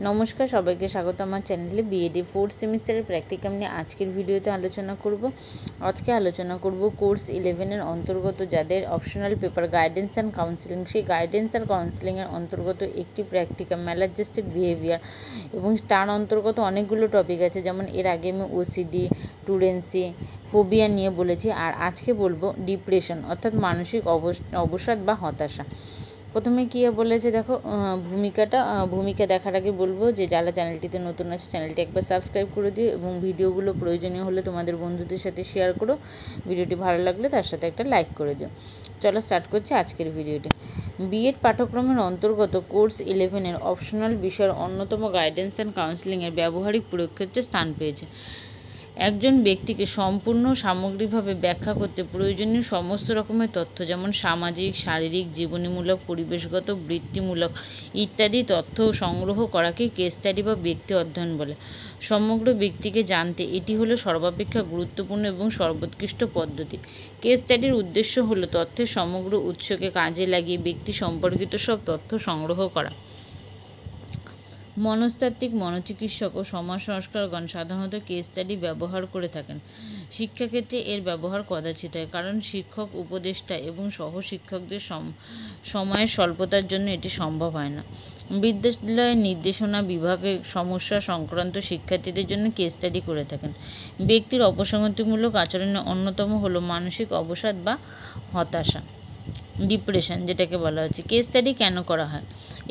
নমস্কার, সবাইকে স্বাগত আমার চ্যানেলে। বিএডি 4th সেমিস্টারের প্র্যাকটিকাম নিয়ে আজকের ভিডিওতে আলোচনা করব কোর্স 11-এর অন্তর্গত যাদের optional paper guidance and counselling, সেই গাইডেন্স আর কাউন্সিলিংয়ের অন্তর্গত একটি প্র্যাকটিকাম ম্যালাডজাস্টিক বিহেভিয়ার, এবং তার অন্তর্গত অনেকগুলো টপিক আছে। যেমন এর আগে আমি ওসিডি, টুরেন্সি, ফোবিয়া নিয়ে বলেছি, আর আজকে বলবো ডিপ্রেশন অর্থাৎ মানসিক অবসাদ বা হতাশা। প্রথমে কী বলেছে দেখো, ভূমিকা দেখার আগে বলবো যে যারা চ্যানেলটিতে নতুন আছে চ্যানেলটি একবার সাবস্ক্রাইব করে দিও এবং ভিডিওগুলো প্রয়োজনীয় হলে তোমাদের বন্ধুদের সাথে শেয়ার করো। ভিডিওটি ভালো লাগলে তার সাথে একটা লাইক করে দিও। চলো স্টার্ট করছি আজকের ভিডিওটি। বিএড পাঠ্যক্রমের অন্তর্গত কোর্স 11-এর অপশনাল বিষয়ের অন্যতম গাইডেন্স অ্যান্ড কাউন্সিলিংয়ের ব্যবহারিক প্রয়োগ ক্ষেত্রে স্থান পেয়েছে। একজন ব্যক্তিকে সম্পূর্ণ সামগ্রিকভাবে ব্যাখ্যা করতে প্রয়োজনীয় সমস্ত রকমের তথ্য, যেমন সামাজিক, শারীরিক, জীবনীমূলক, পরিবেশগত, বৃত্তিমূলক ইত্যাদি তথ্য সংগ্রহ করাকে কেস স্টাডি বা ব্যক্তি অধ্যয়ন বলে। সমগ্র ব্যক্তিকে জানতে এটি হলো সর্বাপেক্ষা গুরুত্বপূর্ণ এবং সর্বোৎকৃষ্ট পদ্ধতি। কেস স্টাডির উদ্দেশ্য হলো তথ্যের সমগ্র উৎসকে কাজে লাগিয়ে ব্যক্তি সম্পর্কিত সব তথ্য সংগ্রহ করা। মনস্তাত্ত্বিক, মনোচিকিৎসক ও সমাজ সংস্কারগণ সাধারণত কেস স্টাডি ব্যবহার করে থাকেন। শিক্ষাক্ষেত্রে এর ব্যবহার কদাচিৎ হয়, কারণ শিক্ষক, উপদেষ্টা এবং সহশিক্ষকদের সময়ের স্বল্পতার জন্য এটি সম্ভব হয় না। বিদ্যালয়ের নির্দেশনা বিভাগে সমস্যা সংক্রান্ত শিক্ষার্থীদের জন্য কেস স্টাডি করে থাকেন। ব্যক্তির অপসংগতিমূলক আচরণের অন্যতম হলো মানসিক অবসাদ বা হতাশা, ডিপ্রেশন যেটাকে বলা হচ্ছে। কেস স্টাডি কেন করা হয়?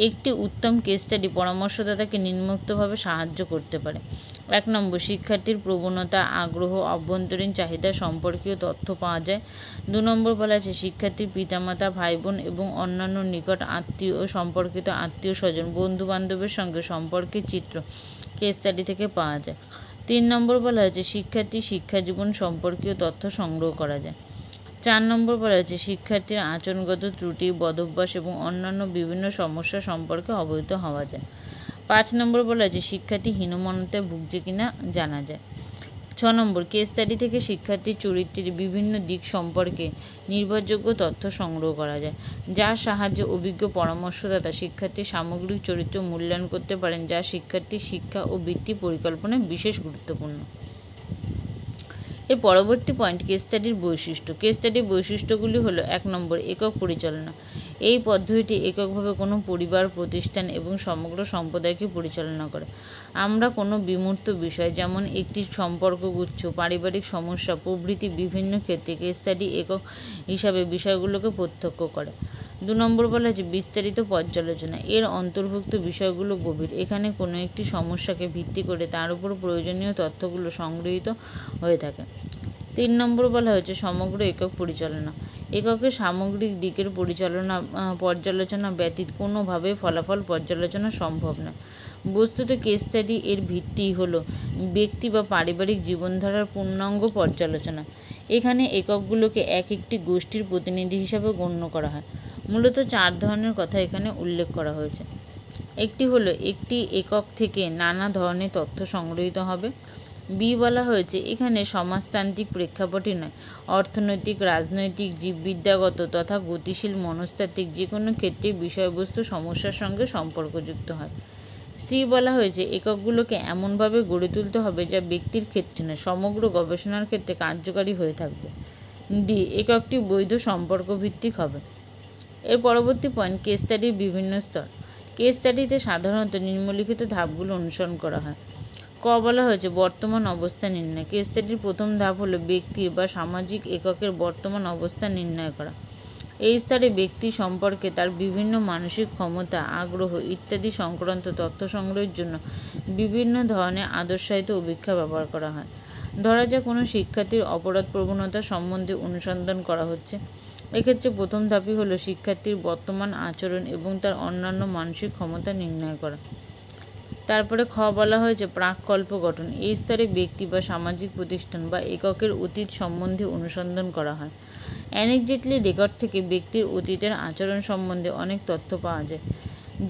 একটি উত্তম কেস স্টাডি পরামর্শদাতাকে নিম্নোক্তভাবে সাহায্য করতে পারে। 1 নম্বর, শিক্ষার্থীর প্রবণতা, আগ্রহ, অভ্যন্তরীণ চাহিদা সম্পর্কীয় তথ্য পাওয়া যায়। 2 নম্বর বলা আছে শিক্ষার্থীর পিতামাতা, ভাই বোন এবং অন্যান্য নিকট আত্মীয় ও সম্পর্কিত আত্মীয় স্বজন, বন্ধু বান্ধবের সঙ্গে সম্পর্কের চিত্র কেস স্টাডি থেকে পাওয়া যায়। 3 নম্বর বলা হয়েছে শিক্ষার্থীর শিক্ষাজীবন সম্পর্কীয় তথ্য সংগ্রহ করা যায়। 4 নম্বর বলা হয়েছে শিক্ষার্থীর আচরণগত ত্রুটি, বদভ্যাস এবং অন্যান্য বিভিন্ন সমস্যা সম্পর্কে অবহিত হওয়া যায়। 5 নম্বর বলা হয়েছে শিক্ষার্থী হীনমন্যতায় ভুগছে কিনা জানা যায়। 6 নম্বর, কেস স্টাডি থেকে শিক্ষার্থীর চরিত্রের বিভিন্ন দিক সম্পর্কে নির্ভরযোগ্য তথ্য সংগ্রহ করা যায়, যার সাহায্যে অভিজ্ঞ পরামর্শদাতা শিক্ষার্থীর সামগ্রিক চরিত্র মূল্যায়ন করতে পারেন, যা শিক্ষার্থীর শিক্ষা ও বৃত্তি পরিকল্পনায় বিশেষ গুরুত্বপূর্ণ। এর পরবর্তী পয়েন্ট, কেস স্টাডির বৈশিষ্ট্য। কেস স্টাডির বৈশিষ্ট্যগুলি হলো: 1 নম্বর, একক পরিচালনা। এই পদ্ধতিটি এককভাবে কোনো পরিবার, প্রতিষ্ঠান এবং সমগ্র সম্প্রদায়কে পরিচালনা করে। আমরা কোনো বিমূর্ত বিষয়, যেমন একটি সম্পর্কগুচ্ছ, পারিবারিক সমস্যা প্রভৃতি বিভিন্ন ক্ষেত্রে কেস স্টাডি একক হিসাবে বিষয়গুলোকে প্রত্যক্ষ করে। 2 নম্বর বলা হয়েছে বিস্তারিত পর্যালোচনা। এর অন্তর্ভুক্ত বিষয়গুলো গভীর। এখানে কোনো একটি সমস্যাকে ভিত্তি করে তার উপর প্রয়োজনীয় তথ্যগুলো সংগৃহীত হয়ে থাকে। 3 নম্বর বলা হয়েছে সমগ্র একক পরিচালনা। এককের সামগ্রিক দিকের পর্যালোচনা ব্যতীত কোনোভাবে ফলাফল পর্যালোচনা সম্ভব নয়। বস্তুত কেস স্টাডি এর ভিত্তি হলো ব্যক্তি বা পারিবারিক জীবনধারার পূর্ণাঙ্গ পর্যালোচনা। এখানে এককগুলোকে একটি গোষ্ঠীর প্রতিনিধি হিসাবে গণ্য করা হয়। মূলত 4 ধরনের কথা এখানে উল্লেখ করা হয়েছে। একটি হলো একটি একক থেকে নানা ধরনের তথ্য সংগৃহীত হবে। বি বলা হয়েছে এখানে সমাজতান্ত্রিক প্রেক্ষাপটে নয়, অর্থনৈতিক, রাজনৈতিক, জীববিদ্যাগত তথা গতিশীল মনস্তাত্ত্বিক যে কোনো ক্ষেত্রে বিষয়বস্তু সমস্যার সঙ্গে সম্পর্কযুক্ত হয়। সি বলা হয়েছে এককগুলোকে এমনভাবে গড়ে তুলতে হবে যা ব্যক্তির ক্ষেত্রে নয়, সমগ্র গবেষণার ক্ষেত্রে কার্যকারী হয়ে থাকবে। ডি, এককটি বৈধ সম্পর্কভিত্তিক হবে। এর পরবর্তী পয়েন্ট, কেস স্টাডির বিভিন্ন স্তর। কেস স্টাডিতে সাধারণত নিম্নলিখিত ধাপগুলো অনুসরণ করা হয়। ক বলা হয়েছে বর্তমান অবস্থা নির্ণয়। কেস স্টাডির প্রথম ধাপ হলো ব্যক্তির বা সামাজিক এককের বর্তমান অবস্থা নির্ণয় করা। এই স্তরে ব্যক্তি সম্পর্কে তার বিভিন্ন মানসিক ক্ষমতা, আগ্রহ ইত্যাদি সংক্রান্ত তথ্য সংগ্রহের জন্য বিভিন্ন ধরনের আদর্শায়িত অভিক্ষা ব্যবহার করা হয়। ধরা যাক কোনো শিক্ষার্থীর অপরাধ প্রবণতা সম্বন্ধে অনুসন্ধান করা হচ্ছে। এক্ষেত্রে প্রথম ধাপই হলো শিক্ষার্থীর বর্তমান আচরণ এবং তার অন্যান্য মানসিক ক্ষমতা নির্ণয় করা। তারপরে খ বলা হয়েছে প্রাক্কল্প গঠন। এই স্তরে ব্যক্তি বা সামাজিক প্রতিষ্ঠান বা এককের অতীত সম্বন্ধে অনুসন্ধান করা হয়। অ্যানেকডোটাল রেকর্ড থেকে ব্যক্তির অতীতের আচরণ সম্বন্ধে অনেক তথ্য পাওয়া যায়,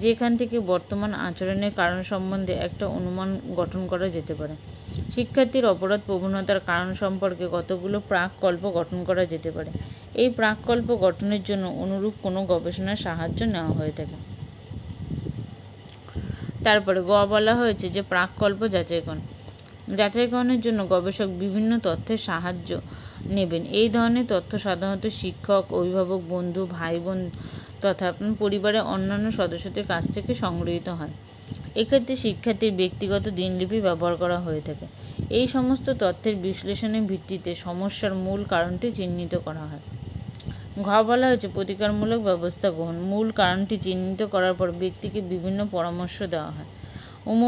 যেখান থেকে বর্তমান আচরণের কারণ সম্বন্ধে একটা অনুমান গঠন করা যেতে পারে। শিক্ষার্থীর অপরাধ প্রবণতার কারণ সম্পর্কে কতগুলো প্রাক্কল্প গঠন করা যেতে পারে। এই প্রাক্কল্প গঠনের জন্য অনুরূপ কোনো গবেষণার সাহায্য নেওয়া হয়ে থাকে। তারপরে গ বলা হয়েছে যে প্রাক্কল্প যাচাইকরণ। যাচাইকরণের জন্য গবেষক বিভিন্ন তথ্যের সাহায্য নেবেন। এই ধরনের তথ্য সাধারণত শিক্ষক, অভিভাবক, বন্ধু, ভাই বোন তথা পরিবারের অন্যান্য সদস্যদের কাছ থেকে সংগৃহীত হয়। এক্ষেত্রে শিক্ষার্থীর ব্যক্তিগত দিনলিপি ব্যবহার করা হয়ে থাকে। এই সমস্ত তথ্যের বিশ্লেষণের ভিত্তিতে সমস্যার মূল কারণটি চিহ্নিত করা হয়। ঘ বলা হয়েছে প্রতিকারমূলক ব্যবস্থা গ্রহণ। মূল কারণটি চিহ্নিত করার পর ব্যক্তিকে বিভিন্ন পরামর্শ দেওয়া হয়।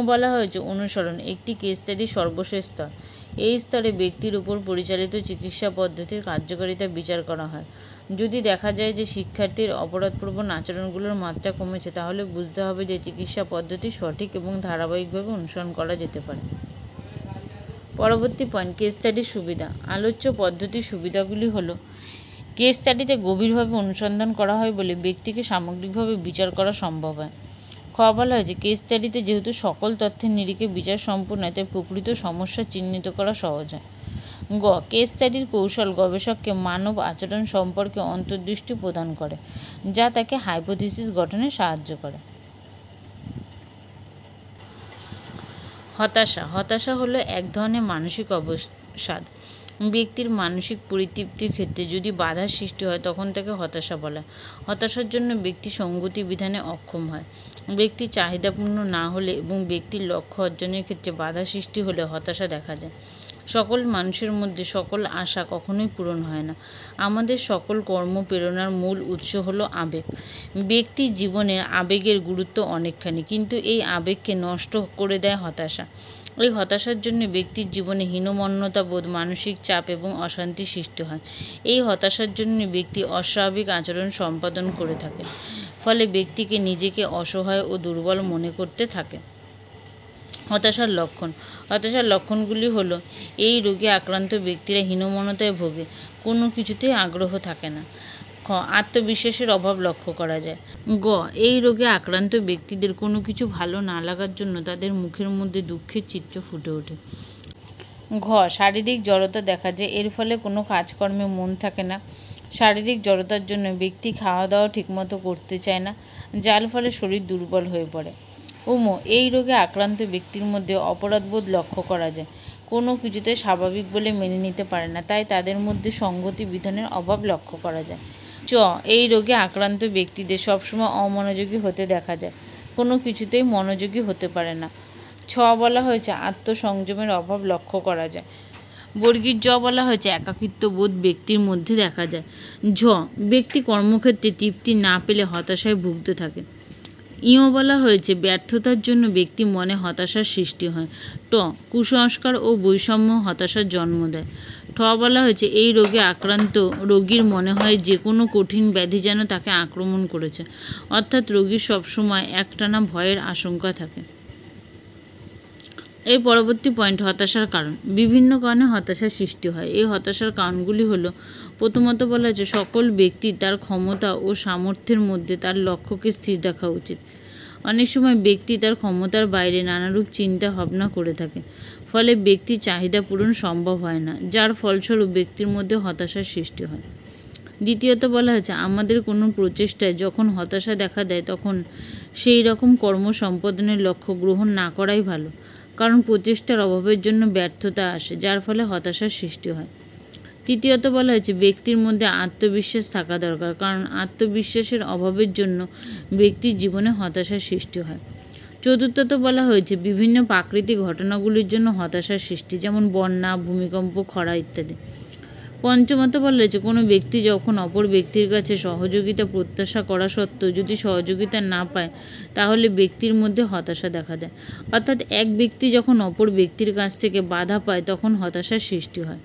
বলা হয়েছে অনুসরণ। একটি কেস স্টাডির সর্বশেষ স্তর। এই স্তরে ব্যক্তির উপর পরিচালিত চিকিৎসা পদ্ধতির কার্যকারিতা বিচার করা হয়। যদি দেখা যায় যে শিক্ষার্থীর অপরাধপ্রবণ আচরণগুলোর মাত্রা কমেছে, তাহলে বুঝতে হবে যে চিকিৎসা পদ্ধতি সঠিক এবং ধারাবাহিকভাবে অনুসরণ করা যেতে পারে। পরবর্তী পয়েন্ট, কেস স্টাডির সুবিধা। আলোচ্য পদ্ধতির সুবিধাগুলি হলো, কেস স্টাডিতে গভীরভাবে অনুসন্ধান করা হয় বলে ব্যক্তিকে সামগ্রিকভাবে বিচার করা সম্ভব হয়। খ বলা হয়েছে কেস স্টাডিতে যেহেতু সকল তথ্যের নিরিখে বিচার সম্পূর্ণ হয়, তাই প্রকৃত সমস্যা চিহ্নিত করা সহজ হয়। গ কেস স্টাডির কৌশল গবেষককে মানব আচরণ সম্পর্কে অন্তর্দৃষ্টি প্রদান করে, যা তাকে হাইপোথিসিস গঠনে সাহায্য করে। হতাশা হলো এক ধরনের মানসিক অবসাদ। ব্যক্তির মানসিক পরিতৃপ্তির ক্ষেত্রে যদি বাধার সৃষ্টি হয়, তখন তাকে হতাশা বলে। হতাশার জন্য ব্যক্তি সঙ্গতি বিধানে অক্ষম হয়। ব্যক্তির চাহিদাপূর্ণ না হলে এবং ব্যক্তির লক্ষ্য অর্জনের ক্ষেত্রে বাধা সৃষ্টি হলে হতাশা দেখা যায়। সকল মানুষের মধ্যে সকল আশা কখনোই পূরণ হয় না। আমাদের সকল কর্মপ্রেরণার মূল উৎস হলো আবেগ। ব্যক্তির জীবনে আবেগের গুরুত্ব অনেকখানি, কিন্তু এই আবেগকে নষ্ট করে দেয় হতাশা। এই হতাশার জন্য ব্যক্তির জীবনে হীনমন্যতা বোধ, মানসিক চাপ এবং অশান্তি সৃষ্টি হয়। এই হতাশার জন্য ব্যক্তি অস্বাভাবিক আচরণ সম্পাদন করে থাকে, ফলে ব্যক্তিকে নিজেকে অসহায় ও দুর্বল মনে করতে থাকে। হতাশার লক্ষণগুলি হলো, এই রোগে আক্রান্ত ব্যক্তিরা হীনমন্যতায় ভোগে, কোনো কিছুতেই আগ্রহ থাকে না। খ আত্মবিশ্বাসের অভাব লক্ষ্য করা যায়। গ এই রোগে আক্রান্ত ব্যক্তিদের কোনো কিছু ভালো না লাগার জন্য তাদের মুখের মধ্যে দুঃখের চিত্র ফুটে ওঠে। ঘ শারীরিক জড়তা দেখা যায়, এর ফলে কোনো কাজকর্মে মন থাকে না। শারীরিক জড়তার জন্য ব্যক্তি খাওয়া দাওয়া ঠিকমতো করতে চায় না, যার ফলে শরীর দুর্বল হয়ে পড়ে। এই রোগে আক্রান্ত ব্যক্তির মধ্যে অপরাধবোধ লক্ষ্য করা যায়, কোনো কিছুতে স্বাভাবিক বলে মেনে নিতে পারে না, তাই তাদের মধ্যে সঙ্গতি বিধানের অভাব লক্ষ্য করা যায়। এই রোগে আক্রান্ত ব্যক্তিদের সবসময় অমনোযোগী হতে দেখা যায়, কোনো কিছুতেই মনোযোগী হতে পারে না। বলা হয়েছে আত্মসংযমের অভাব লক্ষ্য করা যায়। বলা হয়েছে একাকিত্ব বোধ ব্যক্তির মধ্যে দেখা যায়। ব্যক্তি কর্মক্ষেত্রে তৃপ্তি না পেলে হতাশায় ভুগতে থাকে। বলা হয়েছে ব্যর্থতার জন্য ব্যক্তি মনে হতাশার সৃষ্টি হয়। কুসংস্কার ও বৈষম্য হতাশার জন্ম দেয়। বলা হয়েছে এই রোগে আক্রান্ত রোগীর মনে হয় যে কোনো কঠিন ব্যাধি যেন তাকে আক্রমণ করেছে, অর্থাৎ রোগীর সবসময় একটানা ভয়ের আশঙ্কা থাকে। এর পরবর্তী পয়েন্ট, হতাশার কারণ। বিভিন্ন কারণে হতাশার সৃষ্টি হয়। এই হতাশার কারণগুলি হলো, প্রথমত বলা হয়েছে সকল ব্যক্তি তার ক্ষমতা ও সামর্থ্যের মধ্যে তার লক্ষ্যকে স্থির রাখা উচিত। অনেক সময় ব্যক্তি তার ক্ষমতার বাইরে নানারূপ চিন্তা ভাবনা করে থাকে, ফলে ব্যক্তির চাহিদা পূরণ সম্ভব হয় না, যার ফলস্বরূপ ব্যক্তির মধ্যে হতাশার সৃষ্টি হয়। দ্বিতীয়ত বলা হয়েছে আমাদের কোনো প্রচেষ্টায় যখন হতাশা দেখা দেয়, তখন সেই রকম কর্ম সম্পাদনের লক্ষ্য গ্রহণ না করাই ভালো, কারণ প্রচেষ্টার অভাবের জন্য ব্যর্থতা আসে, যার ফলে হতাশার সৃষ্টি হয়। তৃতীয়ত বলা হয়েছে ব্যক্তির মধ্যে আত্মবিশ্বাস থাকা দরকার, কারণ আত্মবিশ্বাসের অভাবের জন্য ব্যক্তির জীবনে হতাশার সৃষ্টি হয়। চতুর্থত বলা হয়েছে বিভিন্ন প্রাকৃতিক ঘটনাগুলির জন্য হতাশার সৃষ্টি, যেমন বন্যা, ভূমিকম্প, খরা ইত্যাদি। পঞ্চমত বলা হয়েছে কোনো ব্যক্তি যখন অপর ব্যক্তির কাছে সহযোগিতা প্রত্যাশা করা সত্ত্বেও যদি সহযোগিতা না পায়, তাহলে ব্যক্তির মধ্যে হতাশা দেখা দেয়, অর্থাৎ এক ব্যক্তি যখন অপর ব্যক্তির কাছ থেকে বাধা পায় তখন হতাশার সৃষ্টি হয়।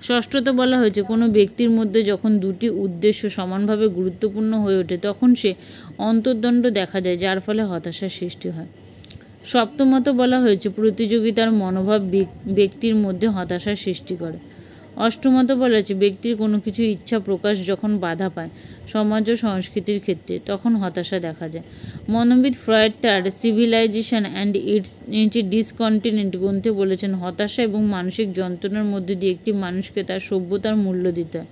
ষষ্ঠত বলা হয়েছে কোনো ব্যক্তির মধ্যে যখন দুটি উদ্দেশ্য সমানভাবে গুরুত্বপূর্ণ হয়ে ওঠে, তখন সে অন্তর্দ্বন্দ্ব দেখা যায়, যার ফলে হতাশার সৃষ্টি হয়। সপ্তমত বলা হয়েছে প্রতিযোগিতার মনোভাব ব্যক্তির মধ্যে হতাশার সৃষ্টি করে। অষ্টমত বলা হয়েছে ব্যক্তির কোনো কিছু ইচ্ছা প্রকাশ যখন বাধা পায় সমাজ ও সংস্কৃতির ক্ষেত্রে, তখন হতাশা দেখা যায়। মনোবিদ ফ্রয়েড তার সিভিলাইজেশন অ্যান্ড ইটস ডিসকন্টিনেন্ট গ্রন্থে বলেছেন, হতাশা এবং মানসিক যন্ত্রণার মধ্যে দিয়ে একটি মানুষকে তার সভ্যতার মূল্য দিতে হয়।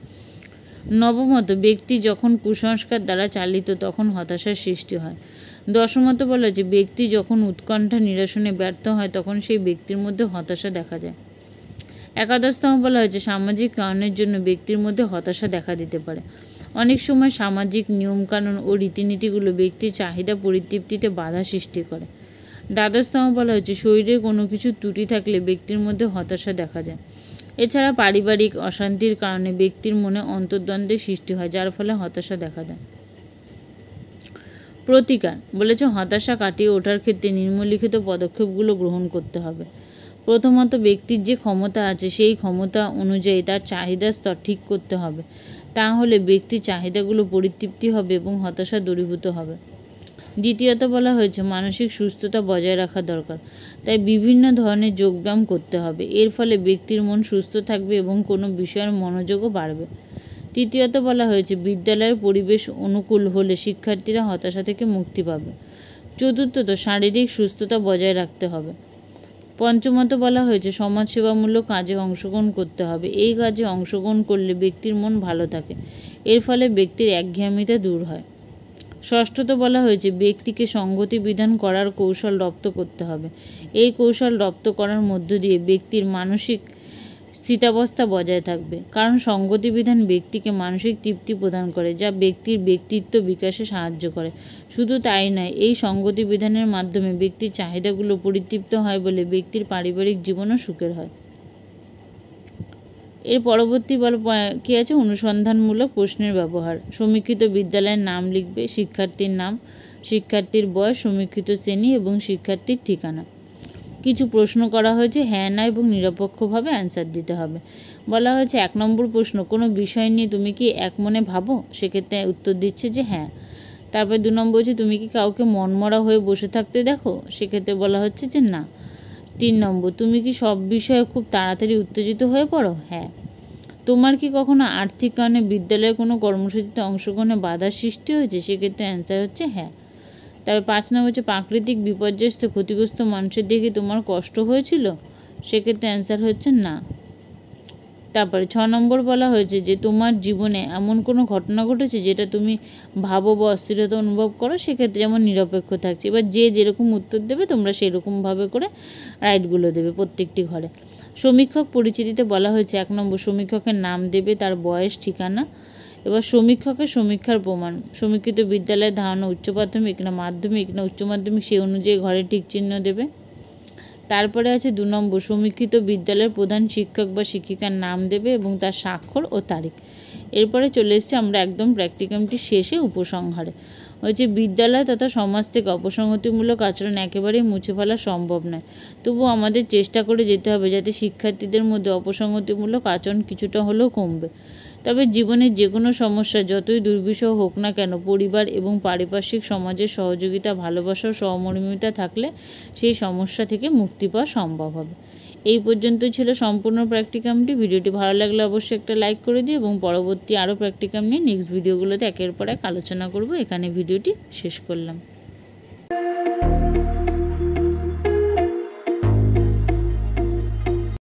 নবমত ব্যক্তি যখন কুসংস্কার দ্বারা চালিত, তখন হতাশার সৃষ্টি হয়। দশমত বলা হয়েছে ব্যক্তি যখন উৎকণ্ঠা নিরসনে ব্যর্থ হয় তখন সেই ব্যক্তির মধ্যে হতাশা দেখা যায়। একাদশতম বলা হয়েছে সামাজিক কারণের জন্য ব্যক্তির মধ্যে হতাশা দেখা দিতে পারে। অনেক সময় সামাজিক নিয়মকানুন ও রীতিনীতিগুলো ব্যক্তির চাহিদা পরিতৃপ্তিতে বাধা সৃষ্টি করে। দ্বাদশতম বলা হয়েছে শরীরের কোনো কিছু ত্রুটি থাকলে ব্যক্তির মধ্যে হতাশা দেখা যায়। এছাড়া পারিবারিক অশান্তির কারণে ব্যক্তির মনে অন্তর্দ্বন্দ্বের সৃষ্টি হয়, যার ফলে হতাশা দেখা দেয়। প্রতিকার বলেছে হতাশা কাটিয়ে ওঠার ক্ষেত্রে নিম্নলিখিত পদক্ষেপগুলো গ্রহণ করতে হবে। প্রথমত, ব্যক্তির যে ক্ষমতা আছে সেই ক্ষমতা অনুযায়ী তার চাহিদার স্তর ঠিক করতে হবে। তাহলে ব্যক্তির চাহিদাগুলো পরিতৃপ্তি হবে এবং হতাশা দূরীভূত হবে। দ্বিতীয়ত বলা হয়েছে মানসিক সুস্থতা বজায় রাখা দরকার, তাই বিভিন্ন ধরনের যোগব্যায়াম করতে হবে। এর ফলে ব্যক্তির মন সুস্থ থাকবে এবং কোনো বিষয়ের মনোযোগও বাড়বে। তৃতীয়ত বলা হয়েছে বিদ্যালয়ের পরিবেশ অনুকূল হলে শিক্ষার্থীরা হতাশা থেকে মুক্তি পাবে। চতুর্থত শারীরিক সুস্থতা বজায় রাখতে হবে। পঞ্চমত বলা হয়েছে সমাজসেবামূলক কাজে অংশগ্রহণ করতে হবে। এই কাজে অংশগ্রহণ করলে ব্যক্তির মন ভালো থাকে, এর ফলে ব্যক্তির একঘেয়েমিতা দূর হয়। ষষ্ঠত বলা হয়েছে ব্যক্তিকে সংগতি বিধান করার কৌশল রপ্ত করতে হবে। এই কৌশল রপ্ত করার মধ্য দিয়ে ব্যক্তির মানসিক স্থিতাবস্থা বজায় থাকবে, কারণ সংগতি বিধান ব্যক্তিকে মানসিক তৃপ্তি প্রদান করে, যা ব্যক্তির ব্যক্তিত্ব বিকাশে সাহায্য করে। শুধু তাই নয়, এই সংগতি বিধানের মাধ্যমে ব্যক্তির চাহিদাগুলো পরিতৃপ্ত হয় বলে ব্যক্তির পারিবারিক জীবনও সুখের হয়। এর পরবর্তী কী আছে, অনুসন্ধানমূলক প্রশ্নের ব্যবহার। সমীক্ষিত বিদ্যালয়ের নাম লিখবে, শিক্ষার্থীর নাম, শিক্ষার্থীর বয়স, সমীক্ষিত শ্রেণী এবং শিক্ষার্থীর ঠিকানা। কিছু প্রশ্ন করা হয়েছে, হ্যাঁ না এবং নিরপেক্ষভাবে অ্যান্সার দিতে হবে। বলা হয়েছে 1 নম্বর প্রশ্ন, কোনো বিষয় নিয়ে তুমি কি এক মনে ভাবো? সেক্ষেত্রে উত্তর দিচ্ছে যে হ্যাঁ। তারপর 2 নম্বর হচ্ছে তুমি কি কাউকে মনমরা হয়ে বসে থাকতে দেখো? সেক্ষেত্রে বলা হচ্ছে যে না। 3 নম্বর, তুমি কি সব বিষয়ে খুব তাড়াতাড়ি উত্তেজিত হয়ে পড়ো? হ্যাঁ। তোমার কি কখনো আর্থিক কারণে বিদ্যালয়ের কোনো কর্মসূচিতে অংশগ্রহণে বাধার সৃষ্টি হয়েছে? সেক্ষেত্রে অ্যান্সার হচ্ছে হ্যাঁ। তবে 5 নম্বর হচ্ছে প্রাকৃতিক বিপর্যস্ত ক্ষতিগ্রস্ত মানুষের দেখে তোমার কষ্ট হয়েছিল? সেক্ষেত্রে অ্যান্সার হচ্ছে না। তারপরে 6 নম্বর বলা হয়েছে যে তোমার জীবনে এমন কোনো ঘটনা ঘটেছে যেটা তুমি ভাবো বা অস্থিরতা অনুভব করো? সেক্ষেত্রে যেমন নিরপেক্ষ থাকছে। এবার যে যেরকম উত্তর দেবে তোমরা সেরকমভাবে করে রাইটগুলো দেবে প্রত্যেকটি ঘরে। সমীক্ষক পরিচিতিতে বলা হয়েছে 1 নম্বর সমীক্ষকের নাম দেবে, তার বয়স, ঠিকানা। এবার সমীক্ষকের সমীক্ষার প্রমাণ, সমীক্ষিত বিদ্যালয়ের ধারণা উচ্চ প্রাথমিক না মাধ্যমিক না উচ্চ মাধ্যমিক, সেই অনুযায়ী ঘরে টিক চিহ্ন দেবে। তারপরে আছে 2 নম্বর সমীক্ষিত বিদ্যালয়ের প্রধান শিক্ষক বা শিক্ষিকার নাম দেবে এবং তার স্বাক্ষর ও তারিখ। এরপরে চলে এসেছি আমরা একদম প্র্যাকটিকামটি শেষে উপসংহারে। হচ্ছে বিদ্যালয় তথা সমাজ থেকে অপসংগতিমূলক আচরণ একেবারেই মুছে ফেলা সম্ভব নয়, তবুও আমাদের চেষ্টা করে যেতে হবে যাতে শিক্ষার্থীদের মধ্যে অপসংগতিমূলক আচরণ কিছুটা হলেও কমবে। তবে জীবনের যে কোনো সমস্যা যতই দুর্বিষহ হোক না কেন, পরিবার এবং পারিপার্শ্বিক সমাজের সহযোগিতা, ভালোবাসা ও সহমর্মিতা থাকলে সেই সমস্যা থেকে মুক্তি পাওয়া সম্ভব হবে। এই পর্যন্ত ছিল সম্পূর্ণ প্র্যাকটিকামটি। ভিডিওটি ভালো লাগলে অবশ্যই একটা লাইক করে দিই এবং পরবর্তী আরও প্র্যাকটিকাম নিয়ে নেক্সট ভিডিওগুলোতে একের পর এক আলোচনা করব। এখানে ভিডিওটি শেষ করলাম।